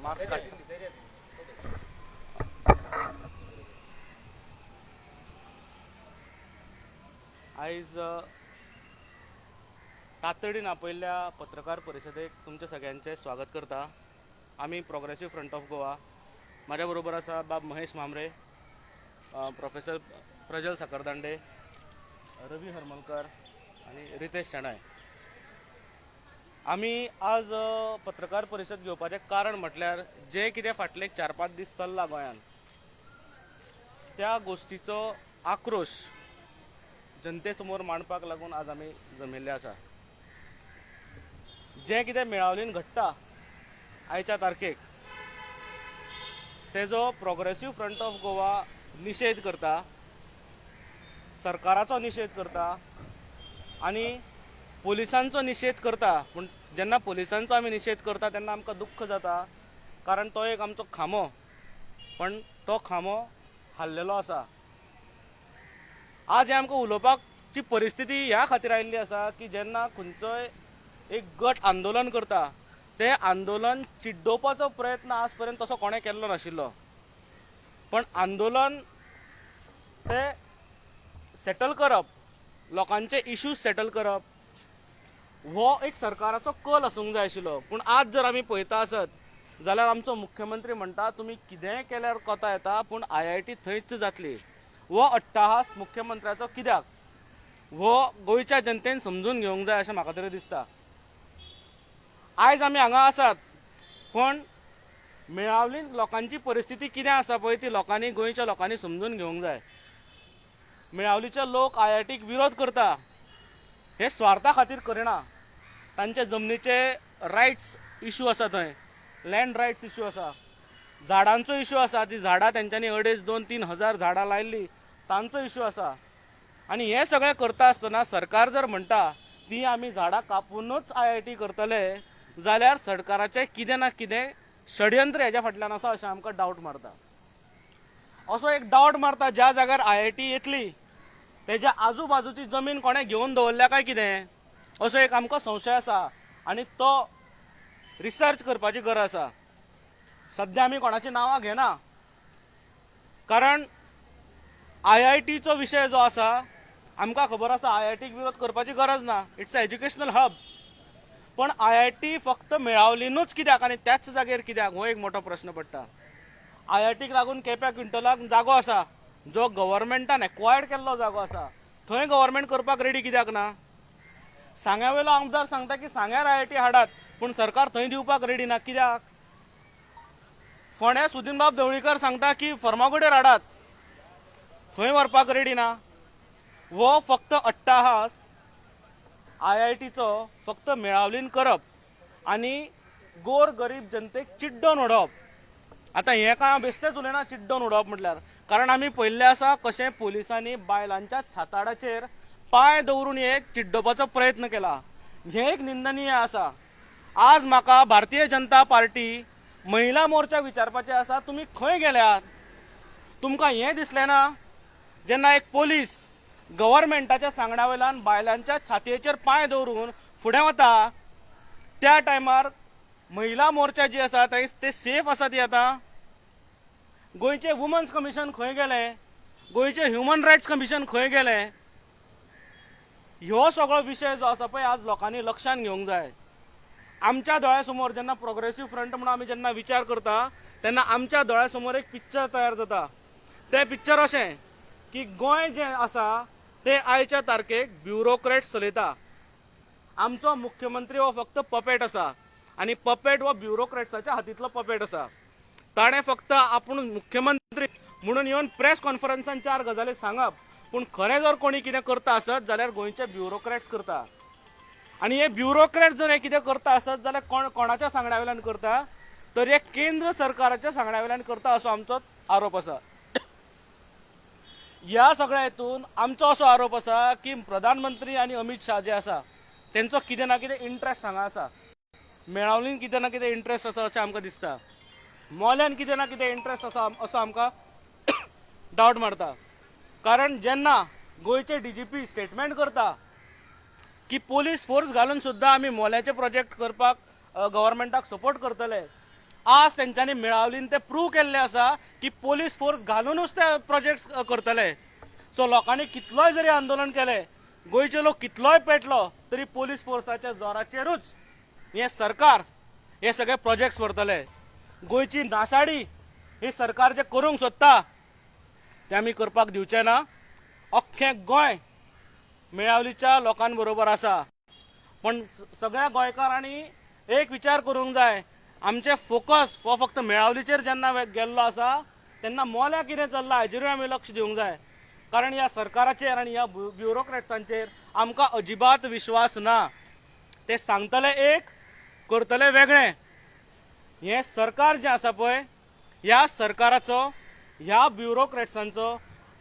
Mask आयज तातडीन आपयल्ल्या पत्रकार परिशदेक तुमचे सगळ्यांचे स्वागत करता। आमी प्रोग्रेसिव्ह फ्रंट ऑफ गोवा, म्हाज्या बरोबर आसा बाब महेश मामरे, प्रोफेसर प्रज्वल सकरदांडे, रवी हरमलकर आणि रितेश शेणाय। आमी आज पत्रकार परिशद घेवपाचें कारण म्हटल्यार जे कितें फाटले 4-5 दीस चल्ला गोंयान, त्या गोष्टीचो आक्रोश जनते समोर मांडपाक लागून आज आमी जमिल्ले आसा। जे कितें मेळावलीन घडटा आयच्या तारखेक, तेजो प्रोग्रेसिव्ह फ्रंट ऑफ गोवा निशेध करता, सरकाराचो निशेध करता आणि पोलिसांचो निशेध करता। पूण जेन्ना पोलिसांचो आमी निशेध करता तेन्ना आमकां दुख्ख जाता, कारण तो एक आमचो खांबो, पण तो खांबो हाल्लेलो आसा। आज हे आमकां उलोवपाची परिस्थिती ह्या खातीर आयिल्ली आसा की जेन्ना खंयचोय एक गट आंदोलन करता, ते आंदोलन चिड्डोवपाचो प्रयत्न आज पर्यंत तसो कोणें केल्लो नाशिल्लो, पण आंदोलन ते सेटल करप, लोकांचे इश्यूज सेटल करप, हो एक सरकाराचो कल आसूंक जाय आशिल्लो। पूण आज जर आमी पळयता आसत जाल्यार आमचो मुख्यमंत्री म्हणटा तुमी कितेंय केल्यार कोता येता, पूण IIT थंयच जातली। हो अट्टहास मुख्यमंत्र्याचो कित्याक, हो गोंयच्या जनतेन समजून घेवंक जाय अशें म्हाका तरी दिसता। आयज आमी हांगा आसात, पण मेळावलीन लोकांची परिस्थिती कितें आसा पळय ती लोकांनी, गोंयच्या लोकांनी समजून घेवंक जाय। मेळावलीचे लोक IITक विरोध करता, हे स्वार्था खातीर करिना, तांचे जमनीचे रायट्स इश्यू आसा, थंय लँड रायट्स इश्यू आसा, झाडांचो इश्यू आसा, ती झाडां तेंच्यांनी 2,500-3,000 हजार झाडां लायिल्ली तांचो इश्यू आसा। आनी हे सगळें करता आसतना सरकार जर म्हणटा ती आमी झाडां कापूनच IIT करतले, जाल्यार सरकाराचें कितें ना कितें षडयंत्र हेज्या फाटल्यान आसा अशें आमकां डावट मारता। असो एक डावट मारता ज्या जाग्यार IIT येतली तेज्या आजूबाजूची जमीन कोणें घेवन दवरल्या काय कितें, असो एक आमकां संशय आसा आनी तो रिसर्च करपाची गरज आसा। सध्या आमी कोणाची नांवां घेना, कारण IITचो विशय जो आसा आमकां खबर आसा IITक विरोध करपाची गरज ना, इट्स अ एज्युकेशनल हब। पण IIT फक्त मेळावलीनूच कित्याक आनी त्याच जागेर कित्याक, हो एक मोठो प्रश्न पडटा। IITक लागून केप्यां क्विंटलाक जागो आसा, जो गव्हर्मेंटान एक्वायर्ड केल्लो जागो आसा, थंय गव्हर्मेंट करपाक रेडी कित्याक ना। सांग्यावेलो आमदार सांगता की सांग्यार IIT हाडात, पूण सरकार थंय दिवपाक रेडी ना, कित्याक। फोंड्या सुदीनबाब ढवळीकर सांगता की फर्मागुडीर हाडात, थंय व्हरपाक रेडी ना। हो फक्त अट्टहास IITचो फक्त मेळावलीन करप आनी गोर गरीब जनतेक चिड्डोवन उडोवप। आतां हें काय हांव बेश्टेच उलयना चिड्डोवन उडोवप म्हटल्यार, कारण आमी पळयल्लें आसा कशें पोलिसांनी बायलांच्या छाताडाचेर पांय दवरून एक चिड्डोवपाचो प्रयत्न केला, हें एक निंदनीय आसा। आज म्हाका भारतीय जनता पार्टी महिला मोर्चा विचारपाचें आसा, तुमी खंय गेल्यात? तुमकां हें दिसलें ना जेन्ना एक पोलीस गव्हर्मेंटाच्या सांगण्या वयल्यान बायलांच्या छातयेचेर पांय दवरून फुडें वता, त्या टायमार महिला मोर्चा जी आसा ते सेफ आसा ती आतां? गोंयचे वुमन्स कमिशन खंय गेलें? गोंयचे ह्युमन रायट्स कमिशन खंय गेलें? ह्यो सगळो विशय जो आसा पळय आज लोकांनी लक्षांत घेवंक जाय। आमच्या दोळ्या समोर जेन्ना प्रोग्रेसिव्ह फ्रंट म्हणून आमी जेन्ना विचार करता तेन्ना आमच्या दोळ्या समोर एक पिक्चर तयार जाता। तें पिक्चर अशें की गोंय जें आसा ते आयच्या तारखेक ब्युरोक्रेट्स चलयता। आमचो मुख्यमंत्री हो फक्त पपेट आसा, आनी पपेट हो ब्युरोक्रेट्साच्या हातींतलो पपेट आसा। ताणें फक्त आपूण मुख्यमंत्री म्हणून येवन प्रेस कॉन्फरन्सान 4 गजाली सांगप, पूण खरें जर कोणी कितें करता आसत जाल्यार गोंयचे ब्युरोक्रेट्स करता। आनी हे ब्युरोक्रेट जर हे कितें करता आसत जाल्यार कोणाच्या सांगण्या वयल्यान करता, तर हे केंद्र सरकाराच्या सांगण्या वयल्यान करता असो आमचो आरोप आसा। ह्या सगळ्या हेतून आमचो असो आरोप आसा की प्रधानमंत्री आनी अमित शाह जे आसा तेंचो कितें ना कितें इंट्रस्ट हांगा आसा, मेळावलीन कितें ना कितें इंट्रस्ट आसा अशें आमकां दिसता, मोल्यान कितें ना कितें इंट्रस्ट आसा असो आमकां डावट मारता। कारण जेन्ना गोंयचे DGP स्टेटमेंट करता की पोलीस फोर्स घालून सुद्दां आमी मोल्याचे प्रोजेक्ट करपाक गव्हर्मेंटाक सपोर्ट करतले, आज तेंच्यांनी मेळावलीन ते प्रूव केल्ले आसा की पोलीस फोर्स घालूनच ते प्रोजेक्ट करतले. सो लोकांनी कितलोय जरी आंदोलन केले, गोंयचे लोक कितलोय पेटलो, तरी पोलीस फोर्साच्या जोराचेरूच हे सरकार हे सगळे प्रोजेक्ट्स व्हरतले. गोंयची नाशाडी ही सरकार जे करूंक सोदता ते आमी करपाक दिवचे ना. अख्खें गोंय मेळावलीच्या लोकां बरोबर आसा. पण सगळ्या गोंयकारांनी एक विचार करूंक जाय, आमचे फोकस हो फक्त मेळावलीचेर जेन्ना गेल्लो आसा तेन्ना मोल्या कितें चल्लां हाजेरूय आमी लक्ष दिवंक जाय. कारण ह्या सरकाराचेर आनी ह्या ब्युरोक्रेट्सांचेर आमकां अजिबात विश्वास ना. ते सांगतले एक, करतले वेगळें. हे सरकार जें आसा पळय, ह्या सरकाराचो ह्या ब्युरोक्रेट्सांचो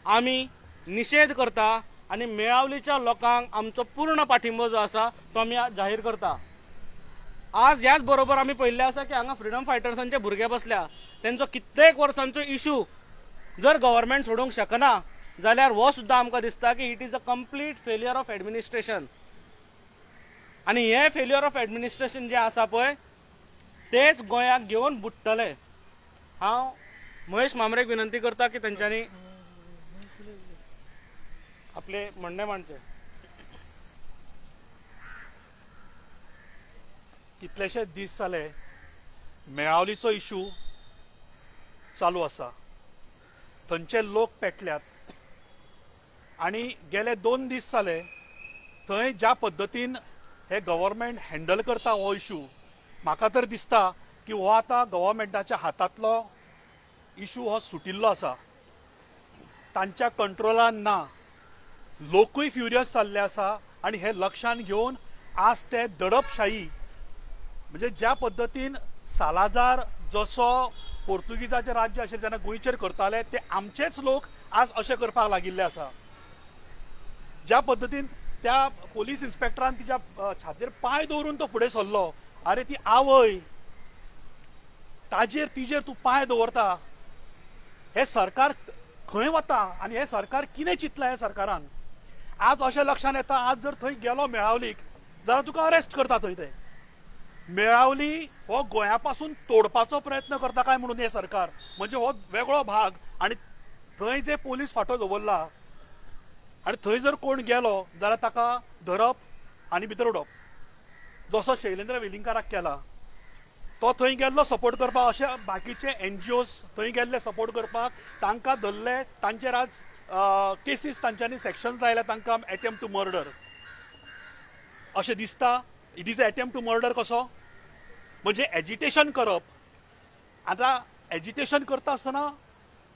आमी निशेध करता आनी मेळावलीच्या लोकांक आमचो पूर्ण पाठिंबो जो आसा तो आमी जाहीर करता. आज ह्याच बरोबर आमी पळयल्लें आसा की हांगा फ्रिडम फायटर्सांचे भुरगे बसल्या. तेंचो कित्येक वर्सांचो इशू जर गव्हर्मेंट सोडूंक शकना जाल्यार हो सुद्दां आमकां दिसता की it is a complete failure of administration. आनी हे फेल्युअर ऑफ एडमिनिस्ट्रेशन जे आसा पळय तेच गोंयाक घेवन बुडटले. हांव महेश मामरेक विनंती करता की तेंच्यांनी आपले म्हणणे मांडचे. कितलेशेच दीस जाले मेळावलीचो इशू चालू आसा. थंयचे लोक पेटल्यात आनी गेले 2 दीस जाले थंय ज्या पद्दतीन हे गव्हर्मेंट हँडल करता हो इशू, म्हाका तर दिसता की हो आतां गव्हर्मेंटाच्या हातांतलो इशू हो सुटिल्लो आसा. तांच्या कंट्रोलान ना. लोकूय फ्युरियस जाल्ले आसा आनी हे लक्षांत घेवन आज ते दडपशाही म्हणजे ज्या पद्दतीन सालाजार जसो पोर्तुगीजाचें राज्य आशिल्लें तेन्ना गोंयचेर करताले ते आमचेच लोक आज अशें करपाक लागिल्ले आसा. ज्या पद्दतीन त्या पोलीस इन्स्पेक्टरान तिच्या छातीर पांय दवरून तो फुडें सरलो, अरे ती आवय, ताजेर तिजेर तूं पांय दवरता. हे सरकार खंय वता आनी हे सरकार कितें चिंतलां ह्या सरकारान. आज अशें लक्षांत येता, आज जर थंय गेलो मेळावलीक जाल्यार तुका अरेस्ट करता थंय. ते मेळावली हो गोंया पासून तोडपाचो प्रयत्न करता काय म्हणून हे सरकार, म्हणजे हो वेगळो भाग. आनी थंय जे पोलीस फांटो दवरला आनी थंय जर कोण गेलो जाल्यार ताका धरप आनी भितर उडोवप. जसो शैलेंद्र वेलिंगकाराक केला, तो थंय गेल्लो सपोर्ट करपाक, अशे बाकीचे NGOs थंय गेल्ले सपोर्ट करपाक, तांकां धरले. तांचेर आज केसीस तांच्यांनी सेक्शन्स लायल्या तांकां अटेम्प्ट टू मर्डर अशें दिसता. It is attempt to murder कसो, म्हणजे एजिटेशन करप. आतां एजिटेशन करता आसतना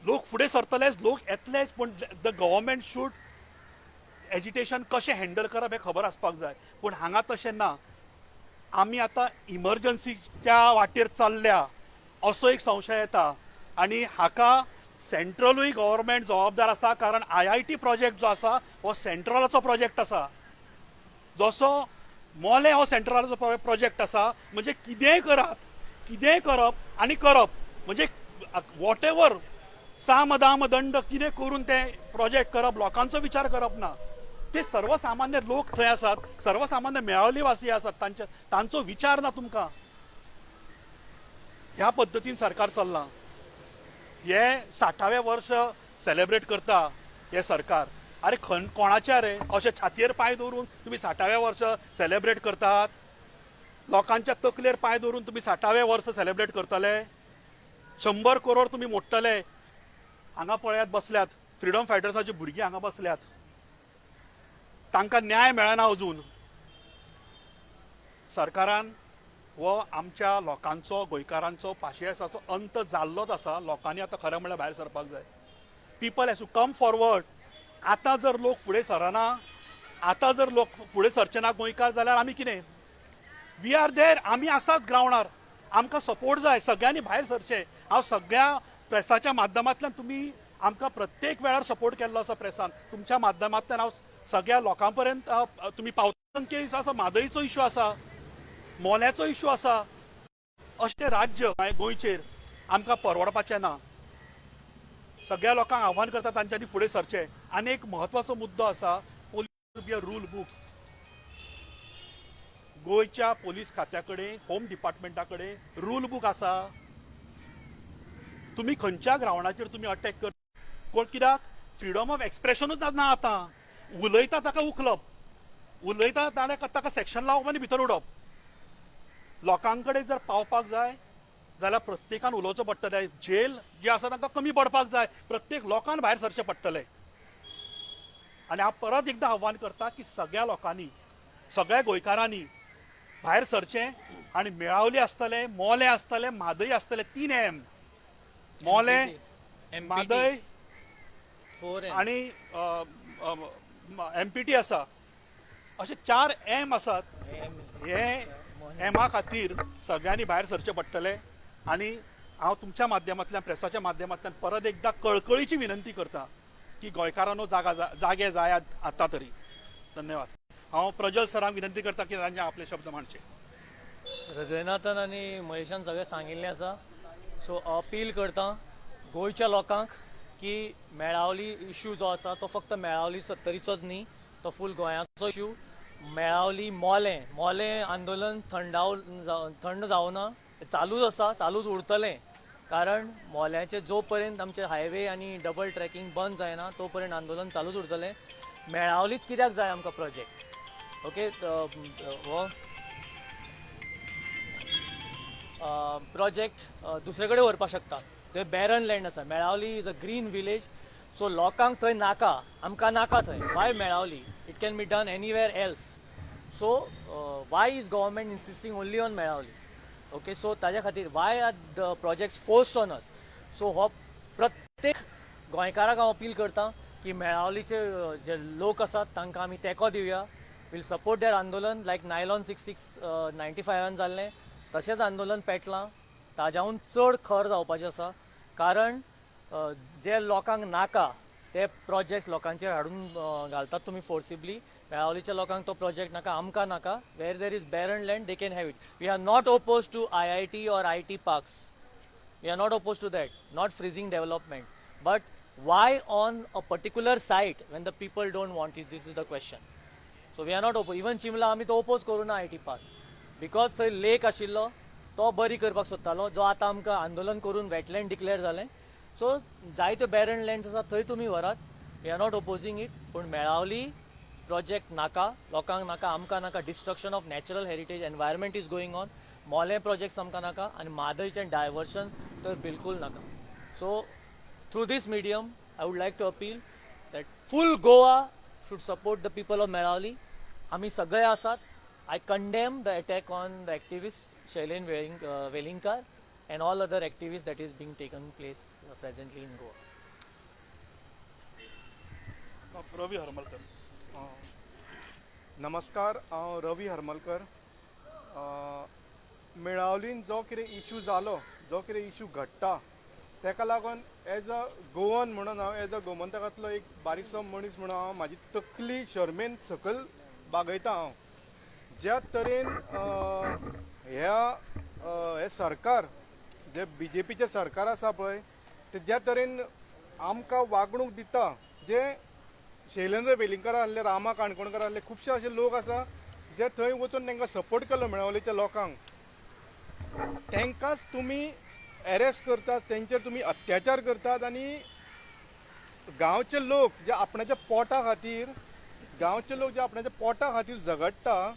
लोक फुडें सरतलेच, लोक येतलेच, पण द गव्हर्मेंट शूड एजिटेशन कशें हँडल करप हें खबर आसपाक जाय. पूण हांगा तशें ना. आमी आतां इमर्जन्सीच्या वाटेर चल्ल्या असो एक संशय येता. आनी हाका सेंट्रलूय गव्हर्मेंट जबाबदार आसा, कारण IIT प्रोजेक्ट जो आसा हो सेंट्रलाचो प्रोजेक्ट आसा. जसो मोले हो सेंट्रलाचो प्रोजेक्ट आसा, म्हणजे कितेंय करप आनी करप, म्हणजे वॉट एवर साम दाम दंड कितें करून ते प्रोजेक्ट करप, लोकांचो विचार करप ना. ते सर्वसामान्य लोक थंय आसात, सर्वसामान्य मेळावलीवासी आसात, तांचो विचार ना तुमकां. ह्या पद्दतीन सरकार चल्लां. हे 60वें वर्ष सेलेब्रेट करता हे सरकार. अरे कोणाचे रे अशें छातयेर पांय दवरून तुमी 60वें वर्ष सेलेब्रेट करतात? लोकांच्या तकलेर पांय दवरून तुमी 60वें वर्ष सेलेब्रेट करतले? 100 करोड तुमी मोडटले. हांगा पळयात बसल्यात फ्रिडम फायटर्साचे भुरगे, हांगा बसल्यात, तांकां न्याय मेळना अजून. सरकारान हो आमच्या लोकांचो, गोंयकारांचो पाशयेसाचो अंत जाल्लोच आसा. लोकांनी आतां खरें म्हणल्यार भायर सरपाक जाय. People has to come forward. आतां जर लोक फुडें सरना, आतां जर लोक फुडें सरचे ना गोंयकार, जाल्यार आमी कितें? वी आर देर, आमी आसात ग्रावंडार. आमकां सपोर्ट जाय, सगळ्यांनी भायर सरचें. हांव सगळ्या प्रेसाच्या माध्यमांतल्यान, तुमी आमकां प्रत्येक वेळार सपोर्ट केल्लो आसा प्रेसान, तुमच्या माध्यमांतल्यान हांव सगळ्या लोकां पर्यंत तुमी पावता. इशू आसा, म्हादईचो इशू आसा, मोल्याचो इशू आसा. अशें राज्य गोंयचेर आमकां परवडपाचें ना. सगळ्या लोकांक आव्हान करता तांच्यांनी फुडें सरचें. आनी एक म्हत्वाचो मुद्दो आसा, पोलीस रूल बूक. गोंयच्या पोलीस खात्या कडेन, होम डिपार्टमेंटा कडेन रूल बूक आसा, तुम्ही खंयच्या ग्रावंडाचेर तुम्ही अटॅक कर कोण कित्याक फ्रीडम ऑफ एक्सप्रेशनूच ना आतां उलयता ताका उखलप उलयता ताका सेक्शन लावप आनी भितर उडप लोकां कडेन जर पावपाक जाय जाल्यार प्रत्येकान उलोवचो पडटलें जेल जी आसा तांकां कमी पडपाक जाय प्रत्येक लोकांन भायर सरचें पडटलें आनी हांव परत एकदां आव्हान करता की सगळ्या लोकांनी सगळ्या गोंयकारांनी भायर सरचें आनी मेळावले आसतले मोले आसतले म्हादय आसतले 3 एम मोले म्हादय आनी MPT आसा अशे 4 एम आसात हे एमा खातीर सगळ्यांनी भायर सरचें पडटलें आनी हांव तुमच्या माध्यमांतल्यान प्रेसाच्या माध्यमांतल्यान परत एकदां कळकळीची विनंती करता की गोंयकारांनो जागे जायात आतां तरी धन्यवाद हांव प्रज्वल सरांक विनंती करता की तांचे आपले शब्द मांडचे हृदयनाथन आनी महेशान सगळें सांगिल्लें आसा सो अपील करता गोंयच्या लोकांक की मेळावली इश्यू जो आसा तो फक्त मेळावली सत्तरीचोच न्ही तो फूल गोंयाचो इश्यू मेळावली मोलें आंदोलन थंड जावना चालूच आसा चालूच उरतलें कारण मोल्याचे जो पर्यंत आमचे हायवे आनी डबल ट्रॅकिंग बंद जायना तो पर्यंत आंदोलन चालूच उरतलें मेळावलीच कित्याक जाय आमकां प्रोजेक्ट ओके हो प्रोजेक्ट दुसरे कडेन व्हरपाक शकता थंय बॅरन लँड आसा Melauli is a green village so लोकांक थंय नाका आमकां नाका थंय why Melauli it can be done anywhere else so why is government insisting only on Melauli okay so ताज्या खातीर why are the projects forced on us so हो प्रत्येक गोंयकाराक हांव अपील करता की मेळावलीचे जे लोक आसात तांकां आमी तेंको दिवया वील सपोर्ट देर आंदोलन लायक नायलॉन 9695 जाल्लें तशेंच आंदोलन पेटलां ताज्याहून चड खर जावपाचें आसा कारण जे लोकांक नाका ते प्रोजेक्ट लोकांचेर हाडून घालतात तुमी फोर्सिबली मेळावलीच्या लोकांक तो प्रोजेक्ट नाका आमकां नाका where there is barren land they can have it we are not oppose to IIT or IT parks we are not opposed to that not freezing development but why on a particular site when the people don't want it this is the question so we are not opposed even Chimla आमी तो oppose करू ना IT park because थंय लेक आशिल्लो तो बरी करपाक सोदतालो जो आतां आमकां आंदोलन करून वेटलँड डिक्लेअर जालें सो जायत्यो बॅरन लँड्स आसा थंय तुमी व्हरात we are not opposing it पूण मेळावली प्रोजेक्ट नाका लोकांक नाका आमकां नाका destruction of natural heritage environment is going on Mollem projects आमकां नाका आनी म्हादयचें डायवर्शन तर बिलकूल नाका so through this medium I would like to appeal that full Goa should support the people of Melauli आमी सगळे आसात I condemn the attack on the activist Shailen Velinkar and all other activists that is being taken place presently in Goa. रवी हरमलकर नमस्कार हांव रवी हरमलकर मेळावलीन जो कितें issue जालो जो कितें इश्यू घडटा ताका लागून एज अ गोवन म्हणून हांव एज अ गोमंतकांतलो एक बारीकसो मनीस म्हणून हांव म्हाजी तकली शर्मेन सकयल बागयता हांव ज्या तरेन हे सरकार जे BJPचें सरकार आसा पळय ते ज्या तरेन आमकां वागणूक दिता जे शैलेंद्र वेलिंगकर आहले रामा काणकोणकर आहले खुबशे असे लोक आसा जे थंय वचून तांकां सपोर्ट केलो मेळावलेच्या लोकांक तांकांच तुमी अरेस्ट करतात तेंचेर तुमी अत्याचार करतात आनी गांवचे लोक जे आपणाच्या पोटा खातीर गांवचे लोक जे आपणाच्या पोटा खातीर झगडटा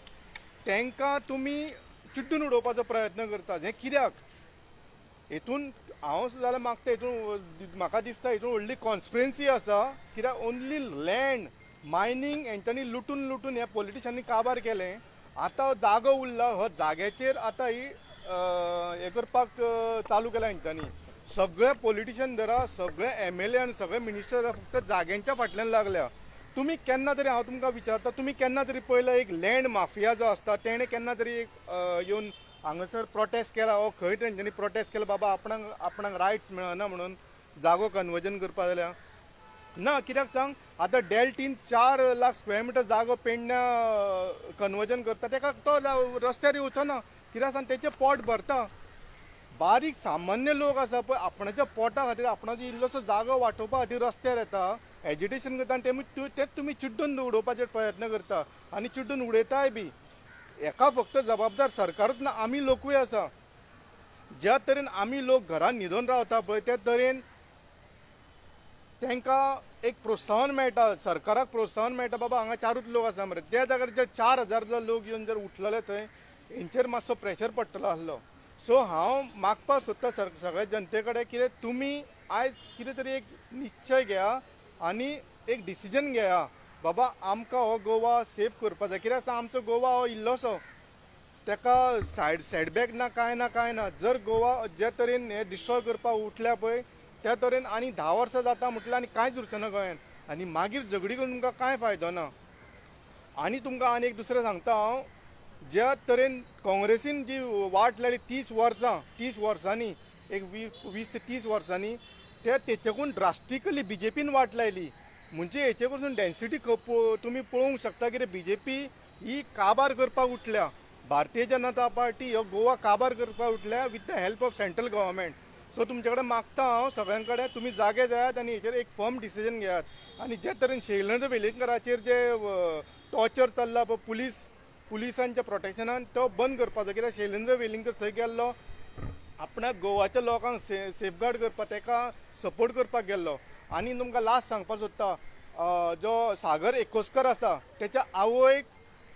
तांकां तुमी चिड्डून उडोवपाचो प्रयत्न करतात हें कित्याक हेतून हांव जाल्यार मागता हेतून म्हाका दिसता हेतून व्हडली कॉन्स्पिरन्सी आसा कित्याक ओन्ली लँड मायनींग हेंच्यांनी लुटून ह्या पॉलिटिशनांनी काबार केलें आतां जागो उरला हो जाग्याचेर आतां ही हें करपाक चालू केला हेंच्यांनी सगळे पॉलिटिशियन धरा सगळे MLA आनी सगळे मिनिस्टर फक्त जाग्यांच्या फाटल्यान लागल्या तुमी केन्ना तरी हांव तुमकां विचारता तुमी केन्ना तरी पयला एक लँड माफिया जो आसता तेणे केन्ना तरी एक येवन हांगासर प्रोटेस्ट केला हो खंय तेंच्यांनी प्रोटेस्ट केला बाबा आपणाक रायट्स मेळना म्हणून जागो कन्वर्जन करपा जाल्यार ना कित्याक सांग आतां डेल्टीन 4 लाख स्क्वेअर मिटर जागो पेडण्या कन्वर्जन करता तेका तो रस्त्यार येवचो ना कित्याक सांग तेचें पोट भरता बारीक सामान्य लोक आसा पळय आपणाच्या पोटा खातीर आपणाचो इल्लोसो जागो वांटोवपा खातीर रस्त्यार येता एजिटेशन करता आनी तेच तुमी चिड्डून उडोवपाचे प्रयत्न करता आनी चिड्डून उडयताय बी हेका फक्त जबाबदार सरकारूच ना आमी लोकूय आसा ज्या तरेन आमी लोक घरान न्हिदोन रावता पळय त्या तरेन तांकां एक प्रोत्साहन मेळटा, सरकाराक प्रोत्साहन मेळटा, बाबा हांगा 4च लोक आसा मरे, त्या जाग्यार जर 4,000 जर लोक येवन जर उठलेले थंय हेंचेर मातसो प्रेशर पडटलो आसलो. सो हांव मागपाक सोदता सगळ्या जनते कडेन कितें तुमी आयज कितें तरी एक निश्चय घेया आनी एक डिसिजन घेया, बाबा आमकां हो गोवा सेफ करपा जाय. कित्याक सांग, आमचो गोवा हो इल्लोसो, ताका सायडबॅक ना कांय ना. जर गोवा जे तरेन हे डिस्ट्रॉय करपाक उठल्या पळय त्या तरेन आनी 10 वर्सां जाता म्हटल्यार आनी कांयच उरचें ना गोंयांत, आनी मागीर झगडी करून तुमकां कांय फायदो ना. आनी तुमकां आनी एक दुसरें सांगता हांव, ज्या तरेन काँग्रेसीन जी वाट लायली 30 वर्सांनी एक 20 ते 30 वर्सांनी, तेच्याकून ड्रास्टिकली बीजेपीन वाट लायली. म्हणजे हेचे कडसून डेन्सिटी तुमी पळोवंक शकता, कितें बीजेपी ही काबार करपाक उठल्या. भारतीय जनता पार्टी हो गोवा काबार करपाक उठल्या with the help of central government. So तुमचे कडेन मागता हांव सगळ्यां कडेन, तुमी जागे जायात आनी हेचेर एक फर्म डिसिजन घेयात. आनी जे तरेन शैलेंद्र वेलिंगकराचेर जे टॉर्चर चल्ला पळय पुलिसांच्या प्रोटेक्शनान, तो बंद करपाचो. कित्याक शैलेंद्र वेलिंगकर थंय गेल्लो आपणाक गोवाच्या लोकांक सेफगार्ड करपाक, ताका सपोर्ट करपाक गेल्लो. आनी तुमकां लास्ट सांगपाक सोदता, जो सागर एकोस्कर आसा तेच्या आवयक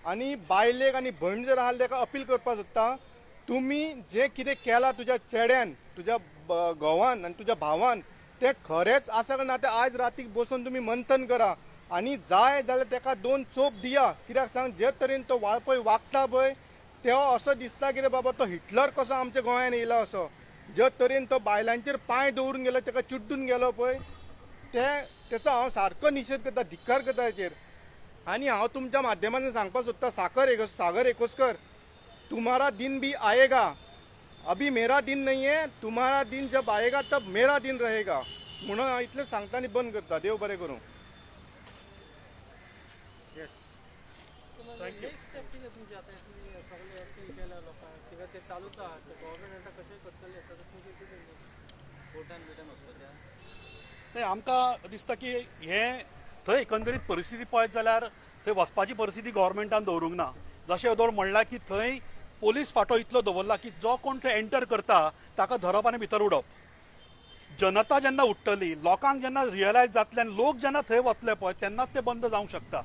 आनी बायलेक आनी भयण जर आहा ताका अपील करपाक सोदता, तुमी जे कितें केलां तुज्या चेड्यान, तुज्या घोवान आनी तुज्या भावान, तें खरेंच आसा काय ना तें आयज रातीक बसून तुमी मंथन करा आनी जाय जाल्यार ताका 2 चोप दिया. कित्याक सांग, जे तरेन तो पळय वागता पळय तो असो दिसता की बाबा तो हिटलर कसो आमच्या गोंयांत येयला असो. जे तरेन तो बायलांचेर पांय दवरून गेलो, ताका चिड्डून गेलो पळय, तेचो हांव सारको निशेध करता, धिक्कार करता हेचेर. आनी हांव तुमच्या माध्यमांतून सांगपाक सोदता, सागर एकोस्कर, तुम्हारा दिन भी आएगा, अभी मेरा दिन नहीं है, तुम्हारा दिन जब आएगा तब मेरा दिन रहेगा. म्हणून हांव इतलें सांगता आनी बंद करता. देव बरें करूं. Yes, thank you. नाही, आमकां दिसता की हे थंय एकंदरीत परिस्थिती पळयत जाल्यार थंय वचपाची परिस्थिती गव्हर्मेंटान दवरूंक ना. जशें येदोळ म्हणलां की थंय पोलीस फांटो इतलो दवरला की जो कोण थंय एंटर करता ताका धरप आनी भितर उडप. जनता जेन्ना उठ्ठली, लोकांक जेन्ना रियलायज जातलें, लोक जेन्ना थंय वतले पळय तेन्नाच तें बंद जावंक शकता.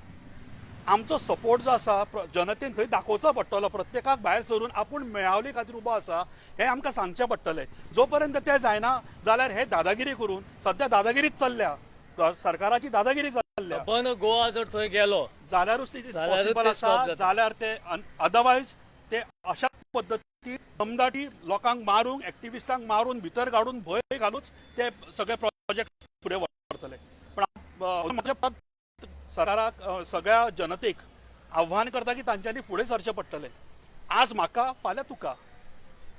आमचो सपोर्ट जो आसा जनतेन थंय दाखोवचो पडटलो. प्रत्येकाक भायर सरून आपूण मेळावले खातीर उबो आसा हें आमकां सांगचें पडटलें. जो पर्यंत तें जायना जाल्यार हे दादागिरी करून, सद्या दादागिरीच चल्ल्या, सरकाराची दादागिरी चल्ल्या, बंद गोवा जर थंय गेलो जाल्यारूच ती पॉसिबल आसा. जाल्यार ते अदरवायज ते अशा पद्दतीन दमदाटी लोकांक मारूंक, एक्टिविस्टांक मारून भितर काडून भंय घालूच ते सगळे प्रोजेक्ट फुडें व्हरतले. पण सरकाराक, सगळ्या जनतेक आव्हान करता की तांच्यांनी फुडें सरचें पडटलें. आज म्हाका, फाल्यां तुका,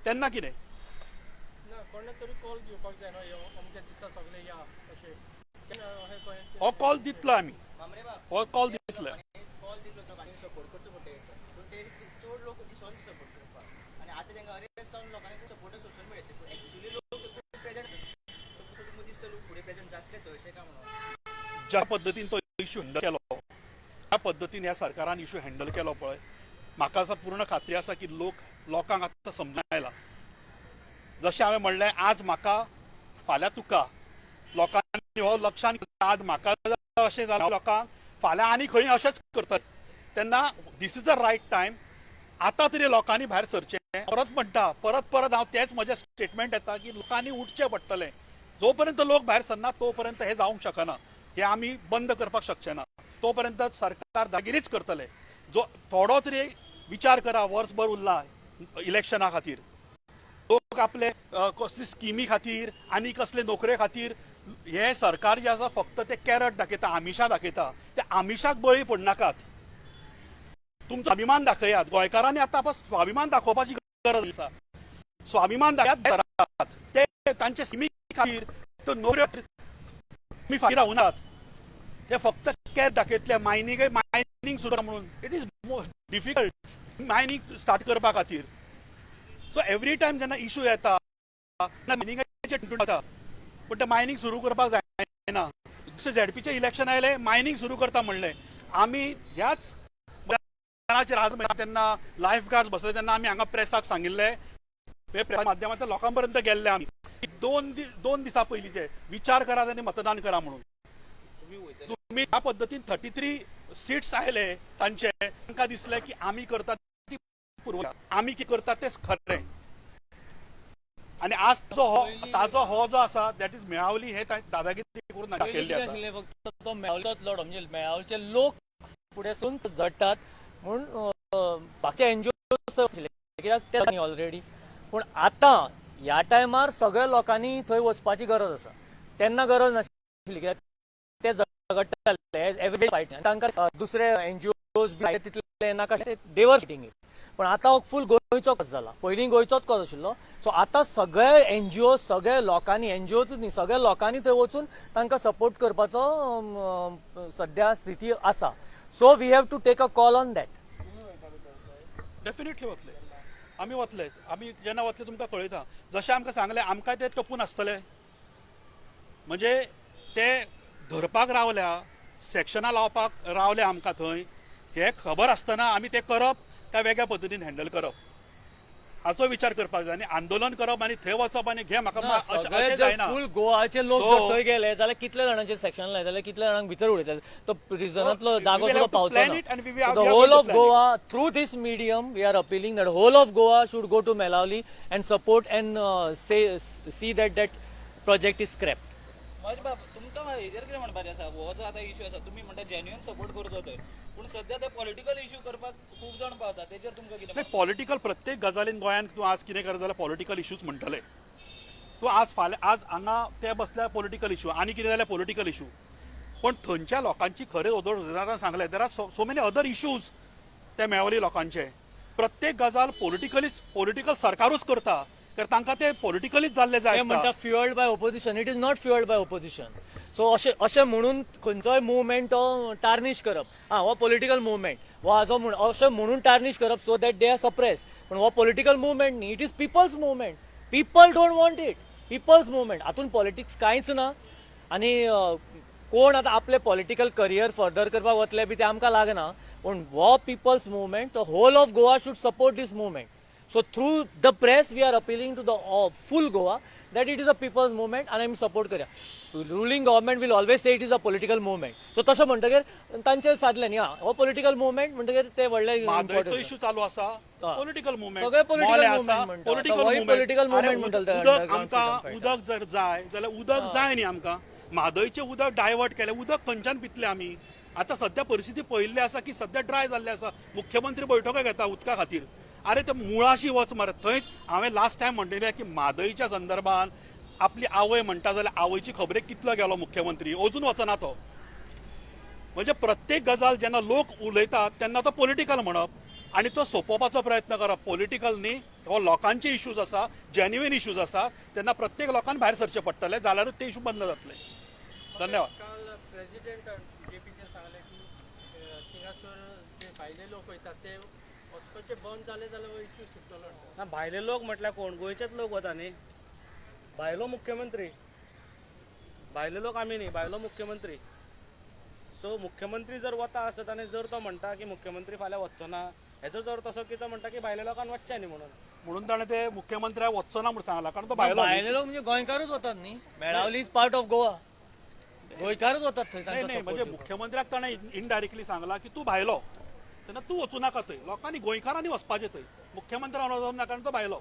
तेन्ना कितें हो कॉल दितलो आमी, हो कॉल दितले. ज्या पद्दतीन तो इश्यू हँडल केलो, त्या पद्दतीन ह्या सरकारान इश्यू हँडल केलो पळय, म्हाका आसा पूर्ण खात्री आसा की लोकांक आतां समजून आयला. जशें हांवें म्हणलें, आज म्हाका फाल्यां तुका, लोकांनी हो लक्षांत आज म्हाका अशें जालें, लोकांक फाल्यां आनी खंय अशेंच करतात. तेन्ना this is the right time. आतां तरी लोकांनी भायर सरचें. परत म्हणटा, परत हांव तेच म्हजें स्टेटमेंट येता की लोकांनी उठचें पडटलें. जो पर्यंत लोक भायर सरना तो पर्यंत हें जावंक शकना. हे आमी बंद करपाक शकचे ना. तो पर्यंत सरकार दागिरीच करतले. जो थोडो तरी विचार करा, वर्सभर उरला इलेक्शना खातीर, लोक आपले कसले स्किमी खातीर आनी कसले नोकरे खातीर हे सरकार जे आसा फक्त ते कॅरट दाखयता, आमिशां दाखयता. त्या आमिशाक बळी पडनाकात. तुमचो स्वाभिमान दाखयात. गोंयकारांनी आतां स्वाभिमान दाखोवपाची गरज आसा. स्वाभिमान दाखयात. ते तांचे स्किमी खातीर तो नोकऱ्यो तुमी फाटीं रावनात. ते फक्त कॅर दाखयतले. मायनिंग सुरू म्हणून it is difficult mining start करपा खातीर. सो एवरी टायम जेन्ना इश्यू येता मायनिंगाचे जाता, पूण ते मायनिंग सुरू करपाक जायना. दुसरे झेडपीचे इलेक्शन आयले, मायनिंग सुरू करता म्हणलें. आमी ह्याच तेन्ना लायफ गार्ड्स बसले तेन्ना आमी हांगा प्रेसाक सांगिल्लें माध्यमांतल्या लोकांपर्यंत गेल्ले आम्ही दोन दिसा पयलींचे विचार करात आणि मतदान करा म्हणून तुम्ही ह्या पद्दतीन 33 सीट्स आयले तांचे तांकां दिसले की आमी करतात ती आमी कितें करतात तें खरें आणि आज ताजो हो जो आसा दॅट इज मेळावली हे दादागिरी करून दाखयल्ली आसा फक्त तो मेळावलोच लढो म्हणजे मेळावचे लोक फुडें सून झडटात म्हणून बाकीचे एनजीओ कित्याक ते ऑलरेडी पूण आतां ह्या टायमार सगळ्या लोकांनी थंय वचपाची गरज आसा तेन्ना गरज नाशिल्ली कित्याक ते झगडटाले एवरी फायट तांकां दुसरे एनजीओज तितले नाका देवर फायटींग इट पण आतां हो फूल गोंयचो कस जाला पयलीं गोंयचोच कस आशिल्लो सो आतां सगळे एनजीओ सगळे लोकांनी एनजीओच न्ही सगळ्या लोकांनी थंय वचून तांकां सपोर्ट करपाचो सद्या स्थिती आसा so we have to take a call on that definitely वतले आमी जेन्ना वतले तुमकां कळयता जशें आमकां सांगलें आमकां ते टपून आसतले म्हणजे ते धरपाक रावल्या सेक्शनां लावपाक रावले आमकां थंय हे खबर आसतना आमी ते करप काय वेगळ्या पद्दतीन हँडल करप हाचो विचार करपाक जाय आनी आंदोलन करप आनी थंय वचप आनी घे म्हाका अशें जायना फूल गोवाचे लोक जर थंय गेले जाल्यार कितले जाणांचे सेक्शन लाय जाल्यार कितले जाणांक भितर उडयतात तो प्रिजनांतलो जागो सुद्दां पावचो ना the whole of Goa through this medium we are appealing that whole of Goa should go to Melauli and support and see that project is scrap Mahesh बाब तुमकां हेजेर कितें म्हणपाचें आसा हो जो आतां इश्यू आसा तुमी म्हणटा जेन्युइन सपोर्ट करचो थंय पूण सद्या ते पॉलिटिकल इश्यू करपाक खूब जाण पावता तेजेर तुमकां कितें पॉलिटिकल प्रत्येक गजालीन गोंयांत तूं आज कितें करता जाल्यार पॉलिटिकल इश्यूज म्हणटले तूं आज फाल्यां आज हांगा ते बसल्यार पॉलिटिकल इश्यू आनी कितें जाल्यार पॉलिटिकल इश्यू पण थंयच्या लोकांची खरें उदरगत सांगलें there are so many other issues ते मेळवली लोकांचे प्रत्येक गजाल पॉलिटिकल सरकारूच करता तर तांकां ते पॉलिटिकलीच जाल्ले जाय म्हणटा fuelled by opposition it is not fuelled by opposition so अशें म्हणून खंयचोय मुवमेंट तो टार्निश करप हो पॉलिटिकल मुवमेंट हो हाजो अशें म्हणून टार्निश करप so that they are suppress पण हो पॉलिटिकल मुवमेंट न्ही it is peoples movement people don't want it peoples movement हातून पॉलिटिक्स कांयच ना आनी कोण आतां आपले पॉलिटिकल करियर फर्दर करपाक वतले बी ते आमकां लागना पूण हो peoples movement the whole of Goa should support this movement So through the press, we are appealing to the full Goa that it is a people's movement and I am support करूया. Ruling government will always say it is a political movement. So तसं म्हणटकीर तांचे साधले न्ही हो political movement म्हणटकीर ते व्हडले म्हादयचो इश्यू चालू आसा पॉलिटिकल मुवमेंट सगळे पॉलिटिकल मुवमेंट म्हणटा उदक आमकां उदक जर जाय जाल्यार उदक जाय न्ही आमकां म्हादयचें उदक डायवर्ट केलें उदक खंयच्यान पितले आमी आतां सद्या परिस्थिती पळयल्ली आसा की सद्या ड्राय जाल्ले आसा मुख्यमंत्री बैठको घेता उदका खातीर अरे ते मुळाशी वच मरे थंयच हांवें लास्ट टायम म्हणलेलें की म्हादयच्या संदर्भान आपली आवय म्हणटा जाल्यार आवयची खबरेक कितलो गेलो मुख्यमंत्री अजून वचना तो म्हणजे प्रत्येक गजाल जेन्ना लोक उलयतात तेन्ना तो पॉलिटिकल म्हणप आनी तो सोंपोवपाचो प्रयत्न करप पॉलिटिकल न्ही हो लोकांचे इश्यूज आसा जेन्युइन इश्यूज आसा तेन्ना प्रत्येक लोकांनी भायर सरचें पडटलें जाल्यारूच ते इश्यू बंद जातले धन्यवाद काल प्रेसिडेंट बीजेपीचे सांगले की थिंगासर जे भायले लोक वयतात ते वचपाचे बंद जाले जाल्यार हो इश्यू सुटतलो ना भायले लोक म्हटल्यार कोण गोंयचेच लोक वता न्ही भायलो मुख्यमंत्री भायले लोक आमी न्ही भायलो मुख्यमंत्री सो मुख्यमंत्री जर वता आसत आनी जर तो म्हणटा की मुख्यमंत्री फाल्यां वचचो ना हेचो जर तसो कितें म्हणटा की भायल्या लोकांक वचचें न्ही म्हणून ताणें ते मुख्यमंत्र्याक वचचो ना म्हणून सांगला कारण तो भायले लोक म्हणजे गोंयकारूच वतात न्ही Melauli is part of Goa गोंयकारूच वतात थंय नाही म्हणजे मुख्यमंत्र्याक ताणें इनडायरेक्टली सांगला की तूं भायलो तेन्ना तूं वचूं नाका थंय लोकांनी गोंयकारांनी वचपाचें थंय मुख्यमंत्र्यान वचप नाका आनी तो भायलो